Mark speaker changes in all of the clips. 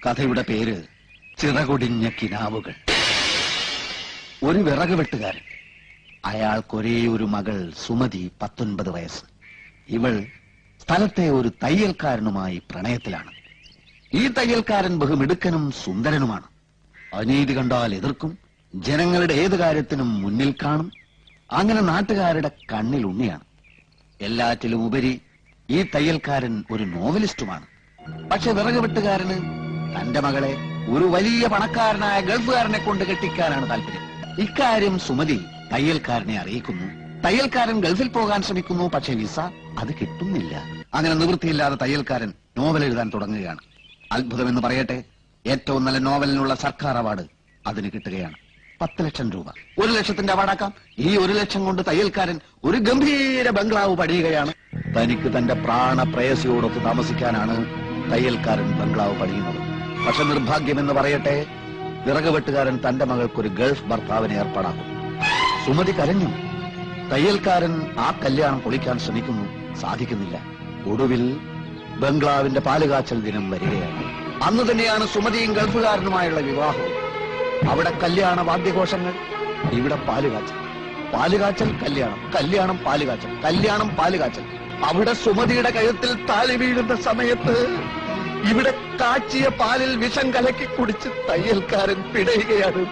Speaker 1: കഥയുടെ പേര് ചിറകൊടിഞ്ഞ കിനാവുകൾ. ഒരു വിറക് വെട്ടുകാരൻ, അയാൾക്കൊരേ ഒരു മകൾ സുമതി, 19 വയസ്സ്. ഇവൾ സ്ഥലത്തെ ഒരു തയ്യൽക്കാരനുമായി പ്രണയത്തിലാണ്. ഈ തയ്യൽക്കാരൻ ബഹുമിടുക്കനും സുന്ദരനുമാണ്. അനീതി കണ്ടാൽ എതിർക്കും, ജനങ്ങളുടെ ഏത് കാര്യത്തിനും മുന്നിൽ കാണും. അങ്ങനെ നാട്ടുകാരുടെ കണ്ണിൽ ഉണ്ണിയാണ്. എല്ലാറ്റിലും ഉപരി ഈ തയ്യൽക്കാരൻ ഒരു നോവലിസ്റ്റുമാണ്. പക്ഷെ വിറക് വെട്ടുകാരന് തന്റെ മകളെ ഒരു വലിയ പണക്കാരനായ ഗൾഫുകാരനെ കൊണ്ട് കെട്ടിക്കാനാണ് താല്പര്യം. ഇക്കാര്യം സുമതി തയ്യൽക്കാരനെ അറിയിക്കുന്നു. തയ്യൽക്കാരൻ ഗൾഫിൽ പോകാൻ ശ്രമിക്കുന്നു. പക്ഷെ വിസ അത് കിട്ടുന്നില്ല. അങ്ങനെ നിവൃത്തിയില്ലാതെ തയ്യൽക്കാരൻ നോവൽ എഴുതാൻ തുടങ്ങുകയാണ്. അത്ഭുതമെന്ന് പറയട്ടെ, ഏറ്റവും നല്ല നോവലിനുള്ള സർക്കാർ അവാർഡ് അതിന് കിട്ടുകയാണ്. 10 ലക്ഷം രൂപ. 1 ലക്ഷത്തിന്റെ അവാർഡാക്കാം. ഈ 1 ലക്ഷം കൊണ്ട് തയ്യൽക്കാരൻ ഒരു ഗംഭീര ബംഗ്ലാവ് പണിയുകയാണ്. തനിക്ക് തന്റെ പ്രാണപ്രേയസിയോടൊത്ത് താമസിക്കാനാണ് തയ്യൽക്കാരൻ ബംഗ്ലാവ് പണിയുന്നത്. പക്ഷെ നിർഭാഗ്യമെന്ന് പറയട്ടെ, വിറക് വെട്ടുകാരൻ തന്റെ മകൾക്കൊരു ഗൾഫ് ഭർത്താവിനെ ഏർപ്പാടാക്കും. സുമതി കരഞ്ഞു. തയ്യൽക്കാരൻ ആ കല്യാണം പൊളിക്കാൻ ശ്രമിക്കുന്നു. സാധിക്കുന്നില്ല. ഒടുവിൽ ബംഗ്ലാവിന്റെ പാലുകാച്ചൽ ദിനം വരികയാണ്. അന്ന് തന്നെയാണ് സുമതിയും ഗൾഫുകാരനുമായുള്ള വിവാഹവും. അവിടെ കല്യാണ വാദ്യഘോഷങ്ങൾ, ഇവിടെ പാലുകാച്ചൽ. പാലുകാച്ചൽ കല്യാണം, കല്യാണം പാലുകാച്ചൽ, കല്യാണം പാലുകാച്ചൽ. അവിടെ സുമതിയുടെ കഴുത്തിൽ താലി വീഴുന്ന സമയത്ത് ഇവിടെ കാച്ചിയ പാലിൽ വിഷം കലക്കി കുടിച്ച് തയ്യൽക്കാരൻ പിടയുകയാണ്.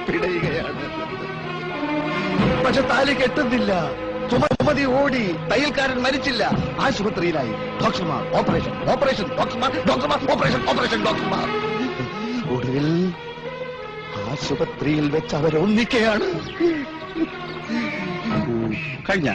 Speaker 1: പക്ഷെ താലി കെട്ടുന്നില്ല. സുമതി ഓടി. തയ്യൽക്കാരൻ മരിച്ചില്ല, ആശുപത്രിയിലായി. ഡോക്ടർമാർ ഓപ്പറേഷൻ, ഓപ്പറേഷൻ, ഡോക്ടർമാർ, ഡോക്ടർമാർ, ഓപ്പറേഷൻ, ഓപ്പറേഷൻ, ഡോക്ടർമാർ. ഒടുവിൽ ആശുപത്രിയിൽ വെച്ച് അവരൊന്നിക്കുകയാണ്. കഴിഞ്ഞ